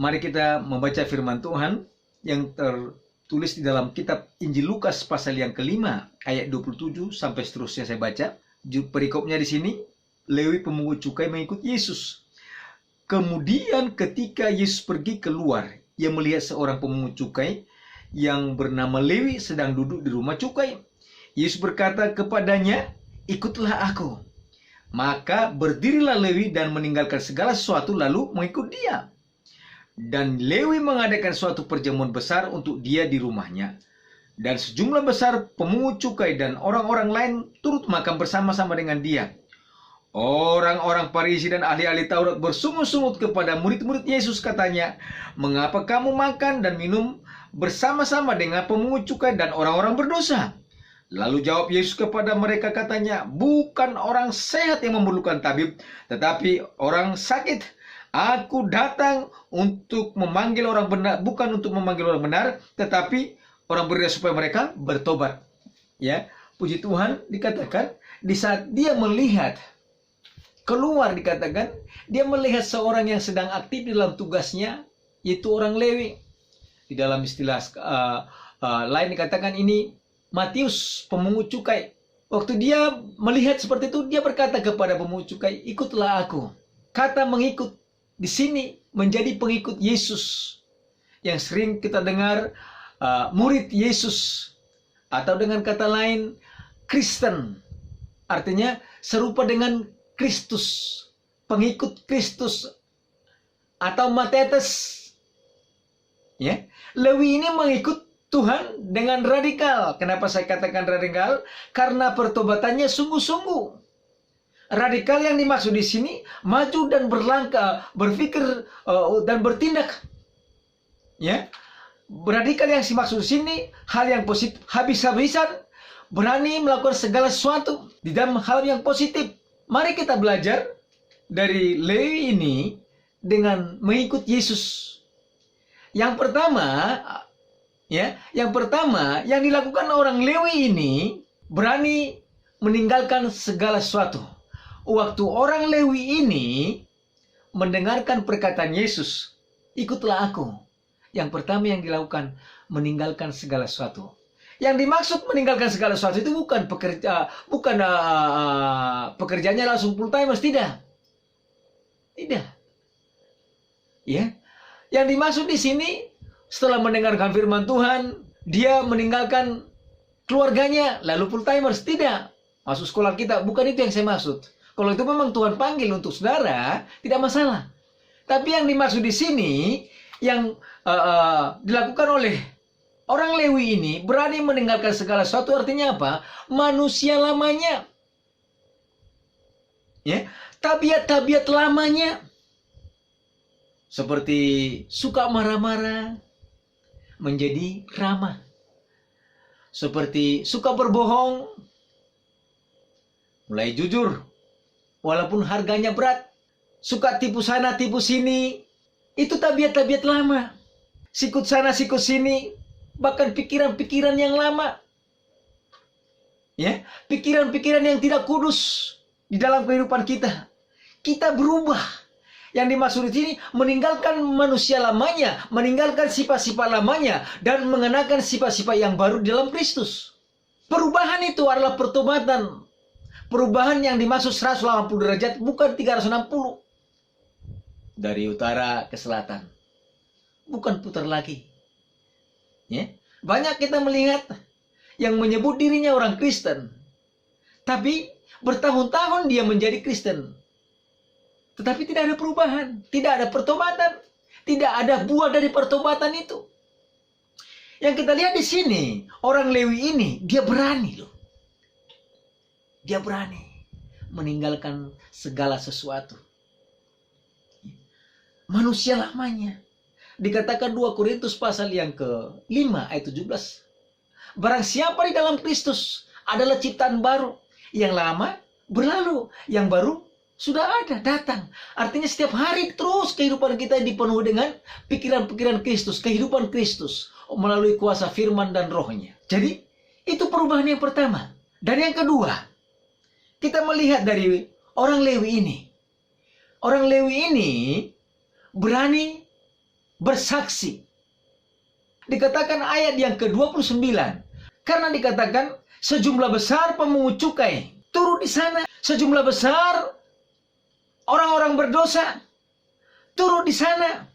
Mari kita membaca firman Tuhan yang tertulis di dalam kitab Injil Lukas pasal yang kelima ayat 27 sampai seterusnya saya baca. Perikopnya di sini, Lewi pemungut cukai mengikut Yesus. Kemudian ketika Yesus pergi keluar, ia melihat seorang pemungut cukai yang bernama Lewi sedang duduk di rumah cukai. Yesus berkata kepadanya, "Ikutlah aku." Maka berdirilah Lewi dan meninggalkan segala sesuatu lalu mengikut dia. Dan Lewi mengadakan suatu perjamuan besar untuk dia di rumahnya. Dan sejumlah besar pemungut cukai dan orang-orang lain turut makan bersama-sama dengan dia. Orang-orang Farisi dan ahli-ahli Taurat bersungut-sungut kepada murid-murid Yesus, katanya, "Mengapa kamu makan dan minum bersama-sama dengan pemungut cukai dan orang-orang berdosa?" Lalu jawab Yesus kepada mereka, katanya, "Bukan orang sehat yang memerlukan tabib, tetapi orang sakit. Aku datang untuk memanggil orang benar, bukan untuk memanggil orang benar, tetapi orang benar supaya mereka bertobat." Ya, puji Tuhan, dikatakan di saat dia melihat keluar, dikatakan dia melihat seorang yang sedang aktif di dalam tugasnya, yaitu orang Lewi. Di dalam istilah lain dikatakan ini Matius, pemungut cukai. Waktu dia melihat seperti itu, dia berkata kepada pemungut cukai, "Ikutlah aku." Kata mengikut di sini menjadi pengikut Yesus, yang sering kita dengar murid Yesus, atau dengan kata lain Kristen, artinya serupa dengan Kristus, pengikut Kristus, atau matetes. Ya, Lewi ini mengikut Tuhan dengan radikal. Kenapa saya katakan radikal? Karena pertobatannya sungguh-sungguh. Radikal yang dimaksud di sini maju dan berlangkah, berpikir dan bertindak. Ya, radikal yang dimaksud di sini hal yang positif, habis-habisan, berani melakukan segala sesuatu di dalam hal yang positif. Mari kita belajar dari Lewi ini dengan mengikut Yesus. Yang pertama, yang dilakukan orang Lewi ini berani meninggalkan segala sesuatu. Waktu orang Lewi ini mendengarkan perkataan Yesus, "Ikutlah aku." Yang pertama yang dilakukan, meninggalkan segala sesuatu. Yang dimaksud meninggalkan segala sesuatu itu bukan pekerjaannya langsung full time, tidak. Tidak. Ya. Yang dimaksud di sini, setelah mendengarkan firman Tuhan, dia meninggalkan keluarganya lalu full timers, tidak. Masuk sekolah kita, bukan itu yang saya maksud. Kalau itu memang Tuhan panggil untuk saudara, tidak masalah. Tapi yang dimaksud di sini, yang dilakukan oleh orang Lewi ini, berani meninggalkan segala sesuatu, artinya apa? Manusia lamanya. Ya, tabiat-tabiat lamanya. Seperti suka marah-marah, menjadi ramah. Seperti suka berbohong, mulai jujur, walaupun harganya berat. Suka tipu sana, tipu sini. Itu tabiat-tabiat lama. Sikut sana, sikut sini. Bahkan pikiran-pikiran yang lama. Ya, pikiran-pikiran yang tidak kudus di dalam kehidupan kita. Kita berubah. Yang dimaksud di sini meninggalkan manusia lamanya, meninggalkan sifat-sifat lamanya, dan mengenakan sifat-sifat yang baru di dalam Kristus. Perubahan itu adalah pertobatan. Perubahan yang dimaksud 180 derajat, bukan 360. Dari utara ke selatan. Bukan putar lagi. Ya. Banyak kita melihat yang menyebut dirinya orang Kristen, tapi bertahun-tahun dia menjadi Kristen. Tetapi tidak ada perubahan, tidak ada pertobatan, tidak ada buah dari pertobatan itu. Yang kita lihat di sini, orang Lewi ini, dia berani loh. Dia berani meninggalkan segala sesuatu. Manusia lamanya. Dikatakan 2 Korintus pasal yang ke-5 ayat 17. Barang siapa di dalam Kristus adalah ciptaan baru. Yang lama berlalu, yang baru sudah ada, datang. Artinya setiap hari terus kehidupan kita dipenuhi dengan pikiran-pikiran Kristus, kehidupan Kristus melalui kuasa firman dan rohnya. Jadi itu perubahan yang pertama. Dan yang kedua, kita melihat dari orang Lewi ini. Orang Lewi ini berani bersaksi. Dikatakan ayat yang ke-29. Karena dikatakan sejumlah besar pemungut cukai turut di sana. Sejumlah besar orang-orang berdosa turut di sana.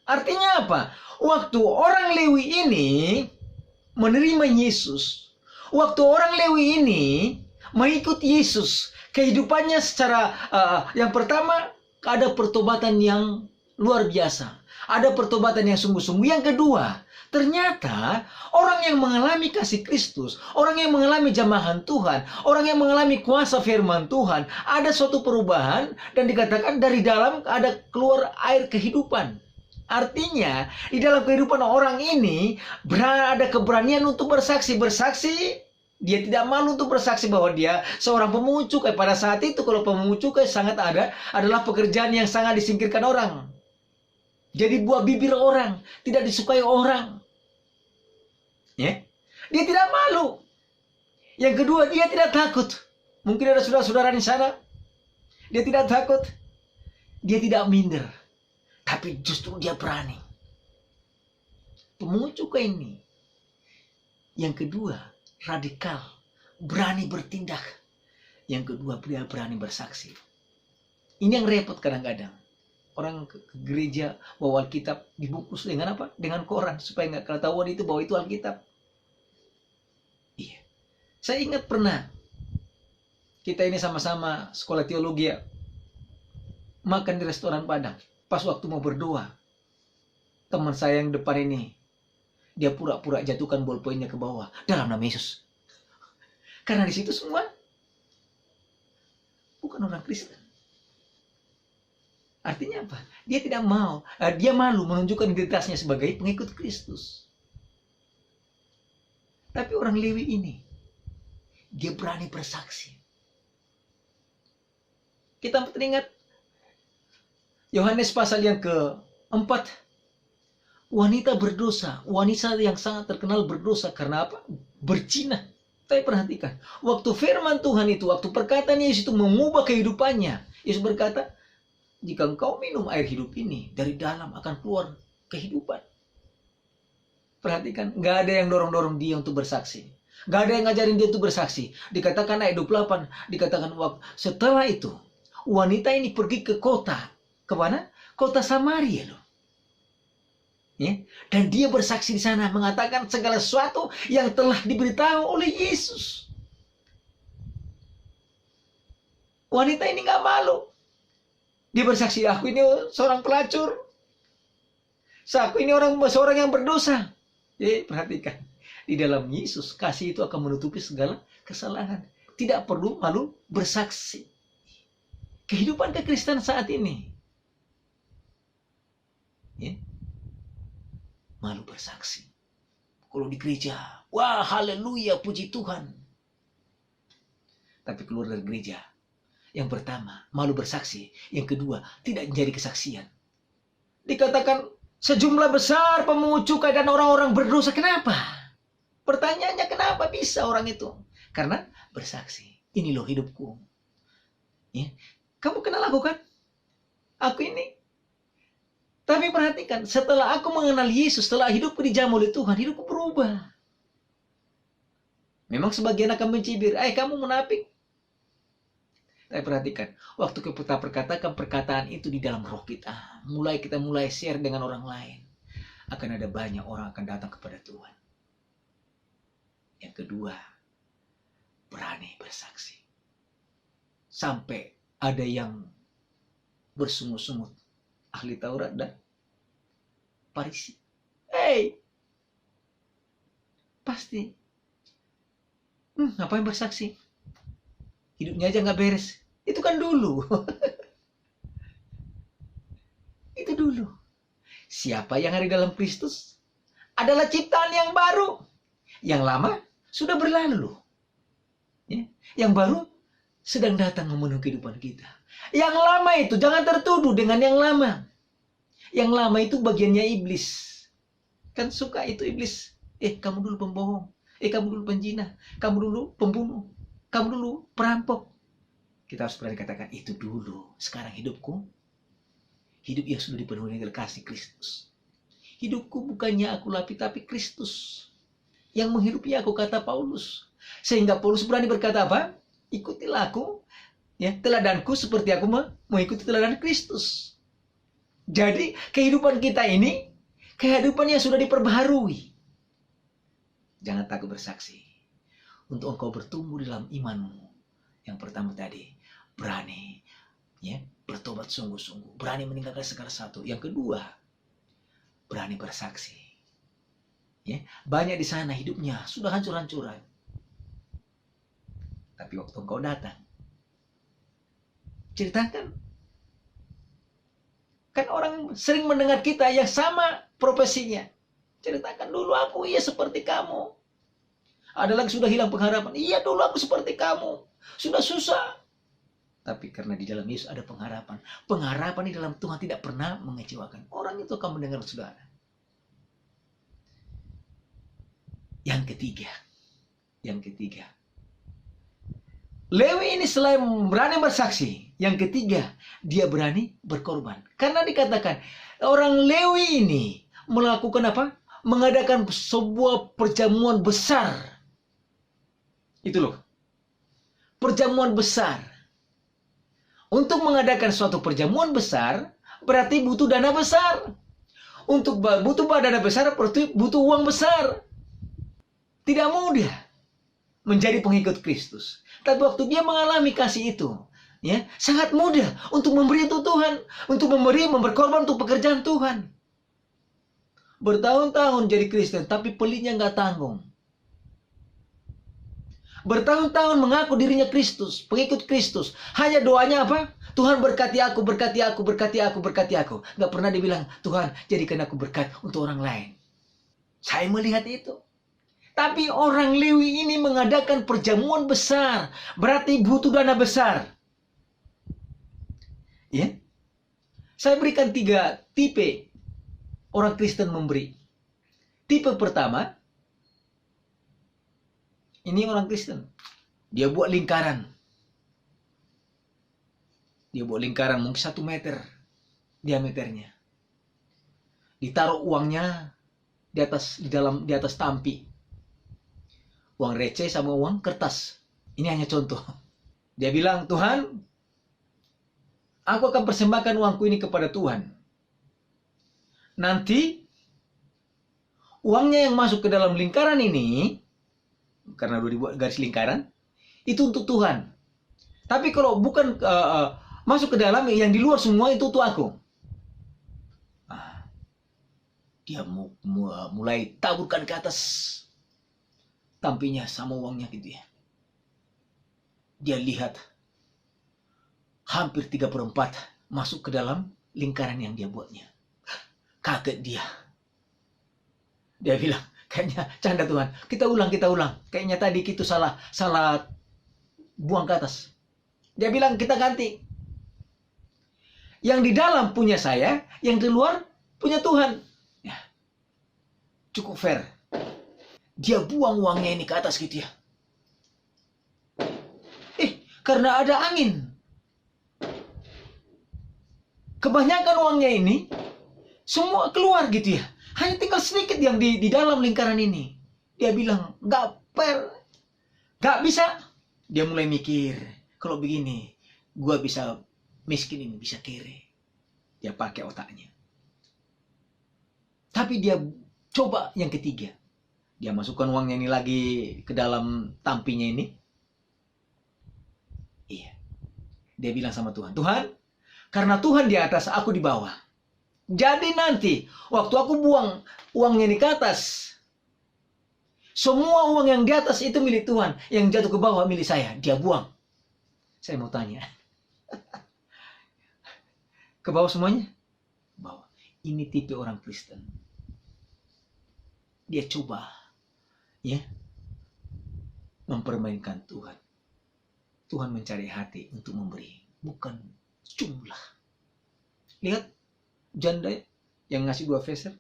Artinya apa? Waktu orang Lewi ini menerima Yesus, waktu orang Lewi ini mengikuti Yesus, kehidupannya secara yang pertama ada pertobatan yang luar biasa, ada pertobatan yang sungguh-sungguh. Yang kedua, ternyata orang yang mengalami kasih Kristus, orang yang mengalami jamahan Tuhan, orang yang mengalami kuasa firman Tuhan, ada suatu perubahan dan dikatakan dari dalam ada keluar air kehidupan. Artinya di dalam kehidupan orang ini ada keberanian untuk bersaksi. Dia tidak malu untuk bersaksi bahwa dia seorang pemungut cukai. Pada saat itu kalau pemungut cukai sangat adalah pekerjaan yang sangat disingkirkan orang. Jadi buah bibir orang, tidak disukai orang. Ya? Dia tidak malu. Yang kedua, dia tidak takut. Mungkin ada saudara-saudara di sana. Dia tidak takut. Dia tidak minder. Tapi justru dia berani. Pemungut cukai ini. Yang kedua, radikal. Berani bertindak. Yang kedua, dia berani bersaksi. Ini yang repot kadang-kadang. Orang ke gereja bawa Alkitab dibungkus dengan apa? Dengan koran. Supaya nggak ketahuan itu bahwa itu Alkitab. Iya. Saya ingat pernah. Kita ini sama-sama sekolah teologi ya. Makan di restoran Padang. Pas waktu mau berdoa, teman saya yang depan ini, dia pura-pura jatuhkan bolpoinnya ke bawah dalam nama Yesus. Karena di situ semua bukan orang Kristen. Artinya apa? Dia tidak mau, dia malu menunjukkan identitasnya sebagai pengikut Kristus. Tapi orang Lewi ini, dia berani bersaksi. Kita teringat Yohanes pasal yang ke-4. Wanita berdosa. Wanita yang sangat terkenal berdosa. Karena apa? Berzina. Tapi perhatikan. Waktu firman Tuhan itu, waktu perkataan Yesus itu mengubah kehidupannya. Yesus berkata, jika engkau minum air hidup ini, dari dalam akan keluar kehidupan. Perhatikan. Gak ada yang dorong-dorong dia untuk bersaksi. Gak ada yang ngajarin dia untuk bersaksi. Dikatakan ayat 28. Dikatakan setelah itu, wanita ini pergi ke kota. Kemana? Kota Samaria loh. Ya? Dan dia bersaksi di sana mengatakan segala sesuatu yang telah diberitahu oleh Yesus. Wanita ini nggak malu. Dia bersaksi, aku ini seorang pelacur. Aku ini seorang yang berdosa. Jadi perhatikan. Di dalam Yesus, kasih itu akan menutupi segala kesalahan. Tidak perlu malu bersaksi. Kehidupan kekristenan saat ini. Ya. Malu bersaksi. Kalau di gereja, wah haleluya, puji Tuhan. Tapi keluar dari gereja, yang pertama malu bersaksi, yang kedua tidak menjadi kesaksian. Dikatakan sejumlah besar pemungut cukai dan orang-orang berdosa. Kenapa? Pertanyaannya kenapa bisa orang itu? Karena bersaksi. Ini loh hidupku. Ya. Kamu kenal aku kan? Aku ini. Tapi perhatikan, setelah aku mengenal Yesus, setelah hidupku dijamu oleh Tuhan, hidupku berubah. Memang sebagian akan mencibir, kamu munafik. Tapi perhatikan, waktu kita perkatakan perkataan itu di dalam roh kita, kita mulai share dengan orang lain, akan ada banyak orang akan datang kepada Tuhan. Yang kedua, berani bersaksi. Sampai ada yang bersungut-sungut. Ahli Taurat dan Farisi. Pasti. Ngapain bersaksi? Hidupnya aja nggak beres. Itu kan dulu. Itu dulu. Siapa yang ada di dalam Kristus adalah ciptaan yang baru. Yang lama sudah berlalu. Ya. Yang baru sedang datang memenuhi kehidupan kita. Yang lama itu jangan tertuduh dengan yang lama. Yang lama itu bagiannya iblis. Kan suka itu iblis. Kamu dulu pembohong. Kamu dulu penjina. Kamu dulu pembunuh. Kamu dulu perampok. Kita harus berani katakan itu dulu. Sekarang hidupku. Hidup yang sudah dipenuhi dengan kasih Kristus. Hidupku bukannya aku tapi Kristus yang menghidupi aku, kata Paulus. Sehingga Paulus berani berkata apa? Ikutilah aku, ya, teladanku seperti aku mengikuti teladan Kristus. Jadi kehidupan kita ini kehidupan yang sudah diperbaharui. Jangan takut bersaksi. Untuk engkau bertumbuh dalam imanmu. Yang pertama tadi, berani, ya, bertobat sungguh-sungguh, berani meninggalkan segala sesuatu. Yang kedua, berani bersaksi. Ya, banyak di sana hidupnya sudah hancur-hancuran. Tapi waktu engkau datang, ceritakan. Kan orang sering mendengar kita yang sama profesinya. Ceritakan, dulu aku iya seperti kamu. Ada lagi sudah hilang pengharapan. Iya, dulu aku seperti kamu. Sudah susah. Tapi karena di dalam Yesus ada pengharapan. Pengharapan di dalam Tuhan tidak pernah mengecewakan. Orang itu akan mendengar saudara. Yang ketiga. Lewi ini selain berani bersaksi, yang ketiga, dia berani berkorban. Karena dikatakan, orang Lewi ini melakukan apa? Mengadakan sebuah perjamuan besar. Itu loh. Perjamuan besar. Untuk mengadakan suatu perjamuan besar, berarti butuh dana besar. Untuk butuh dana besar, berarti butuh uang besar. Tidak mudah menjadi pengikut Kristus. Tapi waktu dia mengalami kasih itu, ya, sangat mudah untuk memberi untuk Tuhan, untuk berkorban untuk pekerjaan Tuhan. Bertahun-tahun jadi Kristen, tapi pelitnya nggak tanggung. Bertahun-tahun mengaku dirinya Kristus, pengikut Kristus. Hanya doanya apa? Tuhan berkati aku, berkati aku, berkati aku, berkati aku. Nggak pernah dibilang, Tuhan jadikan aku berkat untuk orang lain. Saya melihat itu. Tapi orang Lewi ini mengadakan perjamuan besar. Berarti butuh dana besar. Ya? Saya berikan 3 tipe orang Kristen memberi. Tipe pertama, ini orang Kristen. Dia buat lingkaran. Dia buat lingkaran mungkin 1 meter diameternya. Ditaruh uangnya di atas tampi. Uang receh sama uang kertas. Ini hanya contoh. Dia bilang, Tuhan, aku akan persembahkan uangku ini kepada Tuhan. Nanti uangnya yang masuk ke dalam lingkaran ini, karena udah dibuat garis lingkaran, itu untuk Tuhan. Tapi kalau bukan masuk ke dalam, yang di luar semua itu untuk aku. Dia mulai taburkan ke atas tampinya sama uangnya gitu ya. Dia lihat hampir 3/4 masuk ke dalam lingkaran yang dia buatnya. Kaget dia. Dia bilang, kayaknya canda Tuhan. Kita ulang. Kayaknya tadi itu salah buang ke atas. Dia bilang, kita ganti. Yang di dalam punya saya, yang di luar punya Tuhan. Ya. Cukup fair. Dia buang uangnya ini ke atas gitu ya. Karena ada angin. Kebanyakan uangnya ini semua keluar gitu ya. Hanya tinggal sedikit yang di dalam lingkaran ini. Dia bilang, gak fair. Gak bisa. Dia mulai mikir, kalau begini, gua bisa miskin ini, bisa kere. Dia pakai otaknya. Tapi dia coba yang ketiga. Dia masukkan uangnya ini lagi ke dalam tampinya ini. Iya. Dia bilang sama Tuhan, Tuhan, karena Tuhan di atas, aku di bawah. Jadi nanti, waktu aku buang uangnya ini ke atas, semua uang yang di atas itu milik Tuhan. Yang jatuh ke bawah milik saya. Dia buang. Saya mau tanya. Ke bawah semuanya? Bawah. Ini tipe orang Kristen. Dia coba, ya, mempermainkan Tuhan. Tuhan mencari hati untuk memberi, bukan jumlah. Lihat janda yang ngasih 2 peser.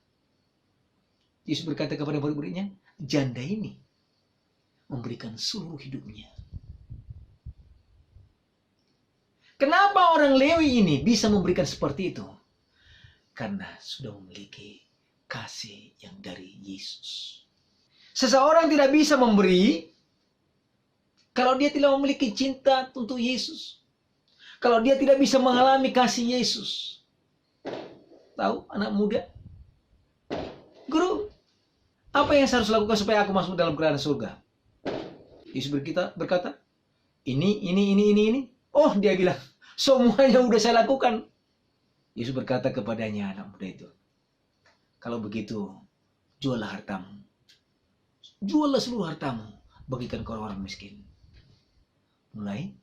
Yesus berkata kepada murid-muridnya, janda ini memberikan seluruh hidupnya. Kenapa orang Lewi ini bisa memberikan seperti itu? Karena sudah memiliki kasih yang dari Yesus. Seseorang tidak bisa memberi kalau dia tidak memiliki cinta untuk Yesus. Kalau dia tidak bisa mengalami kasih Yesus. Tahu anak muda? Guru, apa yang saya harus lakukan supaya aku masuk dalam kerajaan surga? Yesus berkata, ini. Oh, dia bilang, semuanya udah saya lakukan. Yesus berkata kepadanya, anak muda itu, kalau begitu, juallah hartamu. Juallah seluruh hartamu, bagikan ke orang-orang miskin. Mulai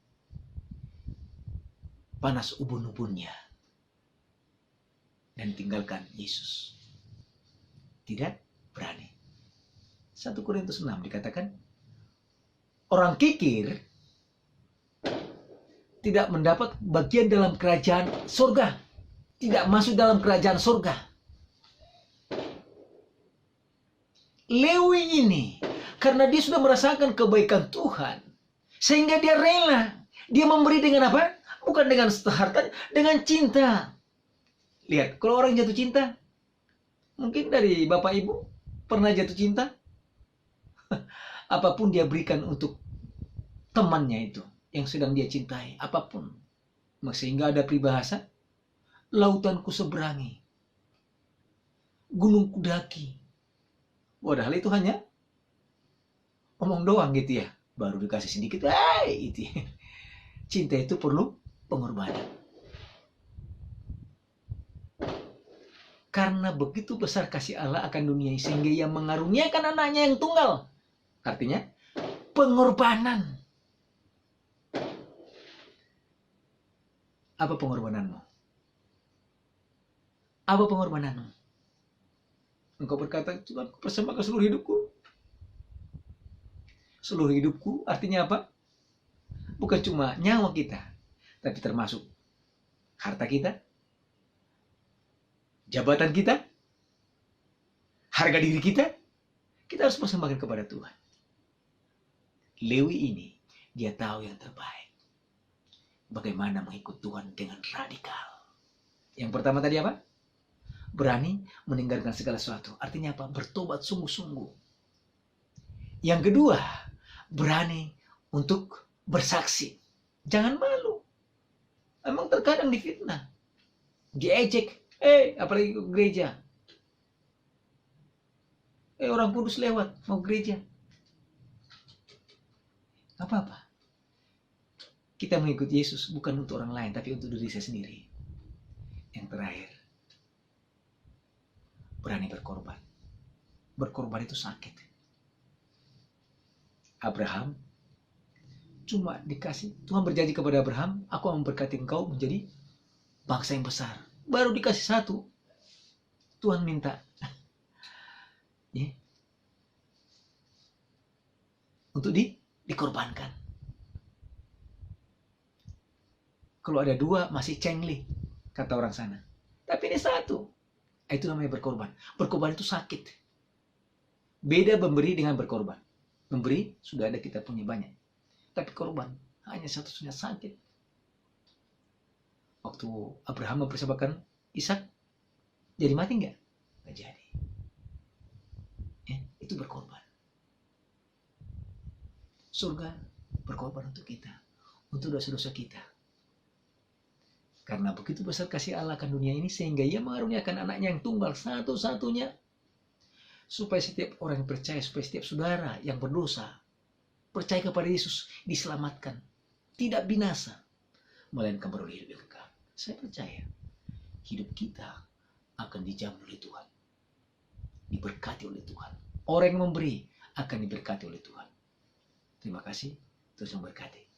panas ubun-ubunnya dan tinggalkan Yesus. Tidak berani. 1 Korintus 6 dikatakan, orang kikir tidak mendapat bagian dalam kerajaan surga. Tidak masuk dalam kerajaan surga. Lewi ini, karena dia sudah merasakan kebaikan Tuhan, sehingga dia rela. Dia memberi dengan apa? Bukan dengan harta, dengan cinta. Lihat, kalau orang jatuh cinta, mungkin dari Bapak Ibu pernah jatuh cinta? Apapun dia berikan untuk temannya itu yang sedang dia cintai, apapun. Sehingga ada peribahasa, lautan ku seberangi, gunung ku daki. Padahal itu hanya omong doang gitu ya. Baru dikasih sedikit, itu. Cinta itu perlu pengorbanan. Karena begitu besar kasih Allah akan dunia sehingga ia mengaruniakan anaknya yang tunggal. Artinya pengorbanan. Apa pengorbananmu? Apa pengorbananmu? Engkau berkata, Tuhan, aku persembahkan seluruh hidupku. Seluruh hidupku artinya apa? Bukan cuma nyawa kita, tapi termasuk harta kita, jabatan kita, harga diri kita. Kita harus persembahkan kepada Tuhan. Lewi ini, dia tahu yang terbaik. Bagaimana mengikut Tuhan dengan radikal. Yang pertama tadi apa? Berani meninggalkan segala sesuatu. Artinya apa? Bertobat sungguh-sungguh. Yang kedua, berani untuk bersaksi. Jangan malu. Emang terkadang difitnah, diejek. Apalagi ke gereja. Orang kudus lewat mau gereja. Gak apa-apa. Kita mengikuti Yesus bukan untuk orang lain, tapi untuk diri saya sendiri. Yang terakhir, berani berkorban. Berkorban itu sakit. Abraham cuma dikasih, Tuhan berjanji kepada Abraham, aku akan memberkati engkau menjadi bangsa yang besar. Baru dikasih satu, Tuhan minta untuk dikorbankan. Kalau ada dua masih cengli, kata orang sana. Tapi ini satu. Itu namanya berkorban. Berkorban itu sakit. Beda memberi dengan berkorban. Memberi sudah ada, kita punya banyak. Tapi korban hanya satu-satunya sakit. Waktu Abraham mempersembahkan Ishak, jadi mati nggak? Nggak jadi. Itu berkorban. Surga berkorban untuk kita, untuk dosa-dosa kita. Karena begitu besar kasih Allah akan dunia ini sehingga ia mengaruniakan anaknya yang tunggal satu-satunya. Supaya setiap orang yang percaya, supaya setiap saudara yang berdosa percaya kepada Yesus diselamatkan. Tidak binasa, melainkan beroleh hidup yang kekal. Saya percaya hidup kita akan dijamin oleh Tuhan. Diberkati oleh Tuhan. Orang yang memberi akan diberkati oleh Tuhan. Terima kasih. Tuhan memberkati.